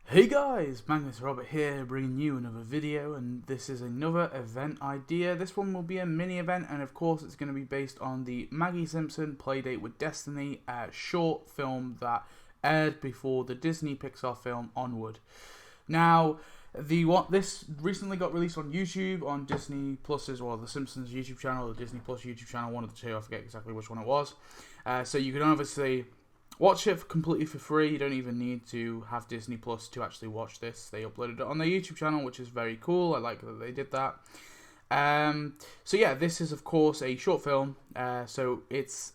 Hey guys, Magnus Robert here, bringing you another video, and this is another event idea. This one will be a mini event, and of course it's going to be based on the Maggie Simpson Playdate with Destiny short film that aired before the Disney Pixar film Onward. Now, this recently got released on YouTube, on Disney Plus's, or the Simpsons YouTube channel, or the Disney Plus YouTube channel, one of the two, I forget exactly which one it was. So you can obviously watch it completely for free. You don't even need to have Disney Plus to actually watch this. They uploaded it on their YouTube channel, which is very cool. I like that they did that. So yeah, this is of course a short film. So it's,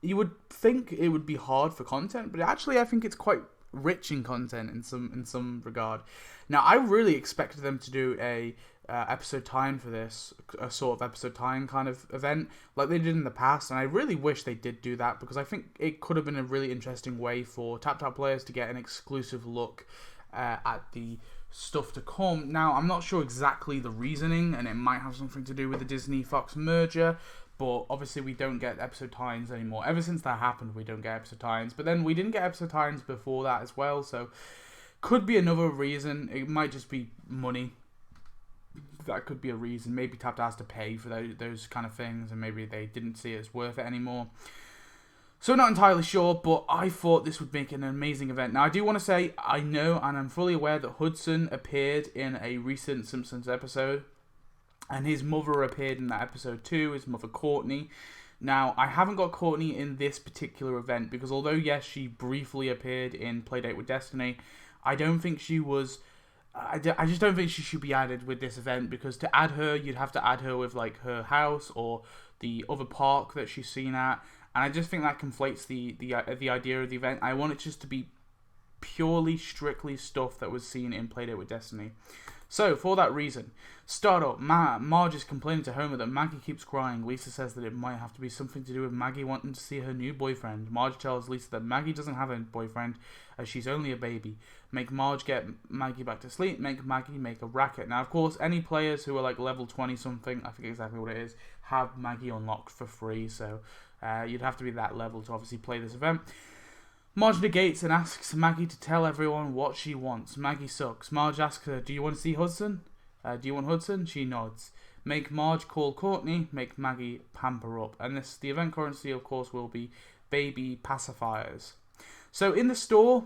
you would think it would be hard for content, but actually I think it's quite rich in content in some regard. Now I really expected them to do a episode time for this, a sort of episode time kind of event like they did in the past, and I really wish they did do that, because I think it could have been a really interesting way for TapTap players to get an exclusive look at the stuff to come. Now I'm not sure exactly the reasoning, and it might have something to do with the Disney Fox merger, but obviously we don't get episode times anymore. Ever since that happened, we don't get episode times, but then we didn't get episode times before that as well, so could be another reason. It might just be money. That could be a reason. Maybe TapTap has to pay for those kind of things, and maybe they didn't see it as worth it anymore. So not entirely sure, but I thought this would make an amazing event. Now I do want to say, I know and I'm fully aware that Hudson appeared in a recent Simpsons episode, and his mother appeared in that episode too, his mother Courtney. Now, I haven't got Courtney in this particular event, because although yes, she briefly appeared in Playdate with Destiny, I don't think she was... I just don't think she should be added with this event, because to add her, you'd have to add her with like her house or the other park that she's seen at, and I just think that conflates the idea of the event. I want it just to be purely, strictly stuff that was seen in Playdate with Destiny. So, for that reason, start up. Marge is complaining to Homer that Maggie keeps crying. Lisa says that it might have to be something to do with Maggie wanting to see her new boyfriend. Marge tells Lisa that Maggie doesn't have a boyfriend, as she's only a baby. Make Marge get Maggie back to sleep. Make Maggie make a racket. Now, of course, any players who are like level 20 something, I forget exactly what it is, have Maggie unlocked for free. So, you'd have to be that level to obviously play this event. Marge negates and asks Maggie to tell everyone what she wants. Maggie sucks. Marge asks her, do you want to see Hudson? Do you want Hudson? She nods. Make Marge call Courtney. Make Maggie pamper up. And the event currency, of course, will be baby pacifiers. So in the store,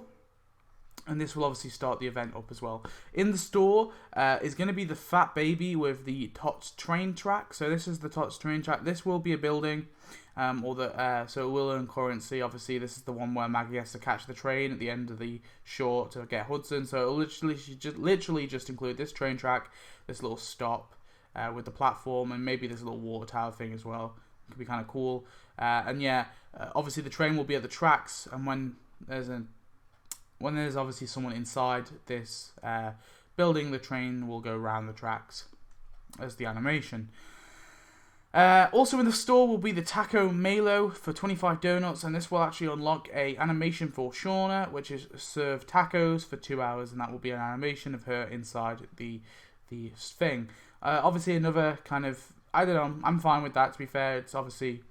and this will obviously start the event up as well. In the store is going to be the fat baby with the Tots train track. So this is the Tots train track. This will be a building, so it will earn currency. Obviously, this is the one where Maggie has to catch the train at the end of the short to get Hudson. So it'll literally just include this train track, this little stop with the platform, and maybe this little water tower thing as well. It could be kind of cool. And yeah, obviously the train will be at the tracks, and when there's obviously someone inside this building, the train will go around the tracks as the animation. Also in the store will be the Taco Malo for 25 donuts, and this will actually unlock a animation for Shauna, which is serve tacos for 2 hours, and that will be an animation of her inside the thing. Obviously another kind of, I don't know, I'm fine with that, to be fair. It's obviously,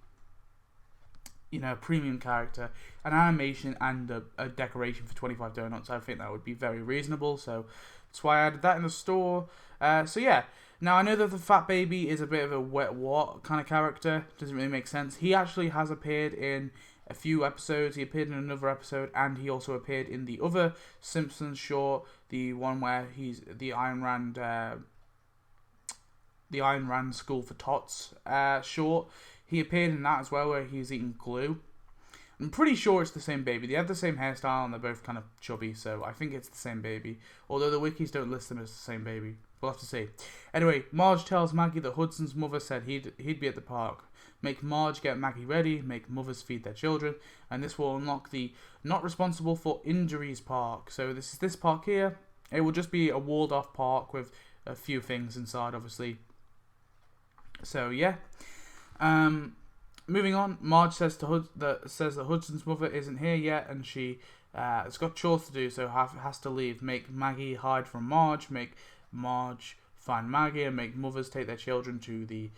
you know, a premium character, an animation and a decoration for 25 donuts. I think that would be very reasonable, so that's why I added that in the store. So yeah, now I know that the fat baby is a bit of a wet what kind of character, doesn't really make sense. He actually has appeared in a few episodes. He appeared in another episode, and he also appeared in the other Simpsons short, the one where he's the Ayn Rand School for Tots short. He appeared in that as well, where he was eating glue. I'm pretty sure it's the same baby. They have the same hairstyle, and they're both kind of chubby, so I think it's the same baby. Although the wikis don't list them as the same baby. We'll have to see. Anyway, Marge tells Maggie that Hudson's mother said he'd be at the park. Make Marge get Maggie ready. Make mothers feed their children. And this will unlock the not responsible for injuries park. So this park here. It will just be a walled off park with a few things inside, obviously. So yeah. Moving on, Marge says that Hudson's mother isn't here yet, and she has got chores to do, so has to leave. Make Maggie hide from Marge. Make Marge find Maggie, and make mothers take their children to the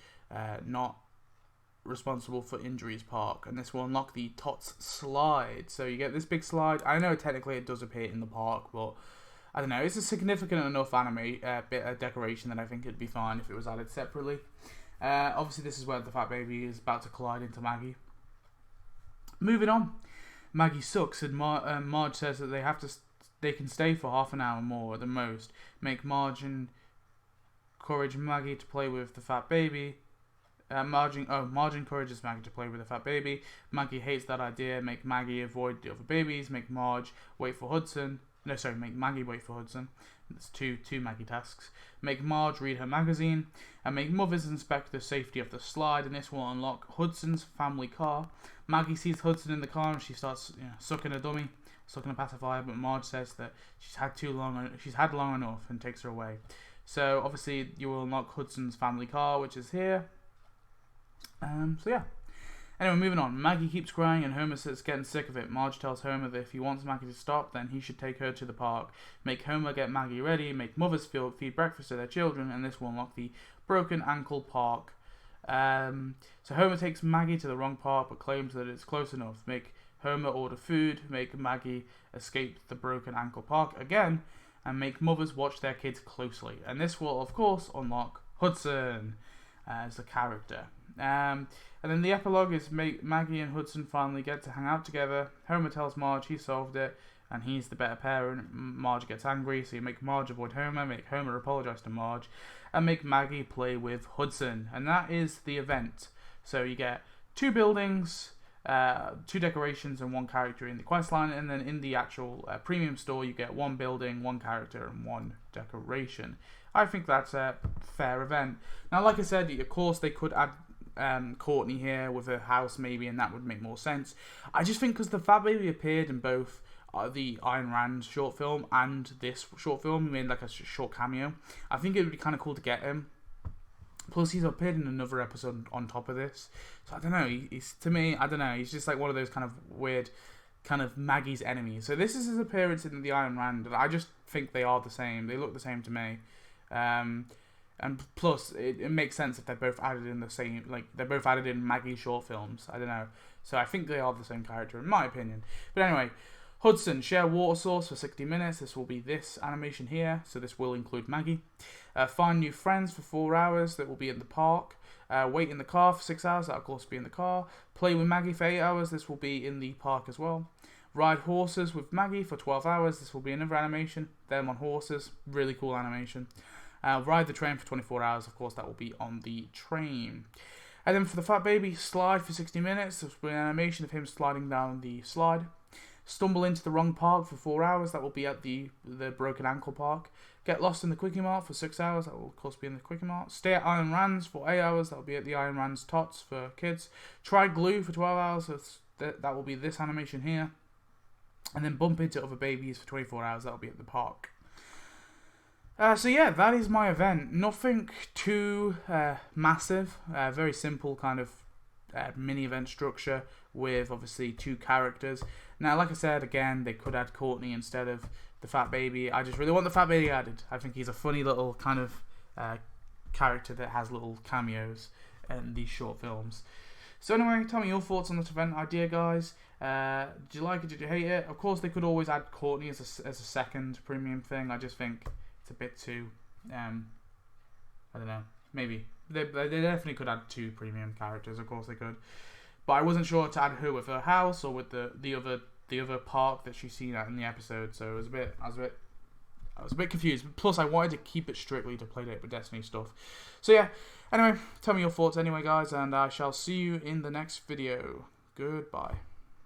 responsible for Injuries Park, and this will unlock the Tots slide. So you get this big slide. I know technically it does appear in the park, but I don't know. It's a significant enough bit of decoration that I think it'd be fine if it was added separately. Obviously, this is where the fat baby is about to collide into Maggie. Moving on, Maggie sucks, and Marge says that they can stay for half an hour more at the most. Make Marge encourage Maggie to play with the fat baby. Marge encourages Maggie to play with the fat baby. Maggie hates that idea. Make Maggie avoid the other babies. Make Marge wait for Hudson. No, sorry, make Maggie wait for Hudson. That's two Maggie tasks. Make Marge read her magazine. And make mothers inspect the safety of the slide. And this will unlock Hudson's family car. Maggie sees Hudson in the car and she starts sucking a dummy, sucking a pacifier. But Marge says that she's had long enough and takes her away. So obviously you will unlock Hudson's family car, which is here. So yeah. Anyway, moving on. Maggie keeps crying and Homer says getting sick of it. Marge tells Homer that if he wants Maggie to stop, then he should take her to the park. Make Homer get Maggie ready. Make mothers feed breakfast to their children, and this will unlock the Broken Ankle Park. So Homer takes Maggie to the wrong park, but claims that it's close enough. Make Homer order food. Make Maggie escape the Broken Ankle Park again, and make mothers watch their kids closely. And this will, of course, unlock Hudson as a character. And then the epilogue is Maggie and Hudson finally get to hang out together. Homer tells Marge he solved it and he's the better parent. Marge gets angry, so you make Marge avoid Homer, make Homer apologize to Marge, and make Maggie play with Hudson. And that is the event. So you get 2 buildings, 2 decorations, and 1 character in the quest line, and then in the actual premium store you get 1 building, 1 character, and 1 decoration. I think that's a fair event. Now, like I said, of course they could add Courtney here with her house maybe, and that would make more sense. I just think because the fat baby appeared in both the Ayn Rand short film and this short film, made like a short cameo, I think it would be kind of cool to get him. Plus he's appeared in another episode on top of this, so I don't know, he's, to me, I don't know, he's just like one of those kind of weird kind of Maggie's enemies. So this is his appearance in the Ayn Rand, and I just think they are the same, they look the same to me. And plus, it makes sense if they're both added in the same, like, they're both added in Maggie short films. I don't know. So I think they are the same character, in my opinion. But anyway, Hudson, share water source for 60 minutes. This will be this animation here. So this will include Maggie. Find new friends for 4 hours. That will be in the park. Wait in the car for 6 hours. That will, of course, be in the car. Play with Maggie for 8 hours. This will be in the park as well. Ride horses with Maggie for 12 hours. This will be another animation. Them on horses. Really cool animation. Ride the train for 24 hours, of course, that will be on the train. And then for the fat baby, slide for 60 minutes. This will be an animation of him sliding down the slide. Stumble into the wrong park for 4 hours, that will be at the Broken Ankle Park. Get lost in the Quickie Mart for 6 hours, that will of course be in the Quickie Mart. Stay at Ayn Rand's for 8 hours, that will be at the Ayn Rand's Tots for kids. Try glue for 12 hours, so that will be this animation here. And then bump into other babies for 24 hours, that will be at the park. So yeah, that is my event. Nothing too massive. Very simple kind of mini event structure with obviously 2 characters. Now, like I said, again, they could add Courtney instead of the fat baby. I just really want the fat baby added. I think he's a funny little kind of character that has little cameos in these short films. So anyway, tell me your thoughts on this event idea, guys. Did you like it? Did you hate it? Of course, they could always add Courtney as a second premium thing. I just think it's a bit too, I don't know, maybe. They definitely could add 2 premium characters, of course they could. But I wasn't sure to add her with her house or with the other park that she's seen at in the episode, so I was a bit confused. Plus, I wanted to keep it strictly to Playdate with Destiny stuff. So yeah, anyway, tell me your thoughts anyway, guys, and I shall see you in the next video. Goodbye.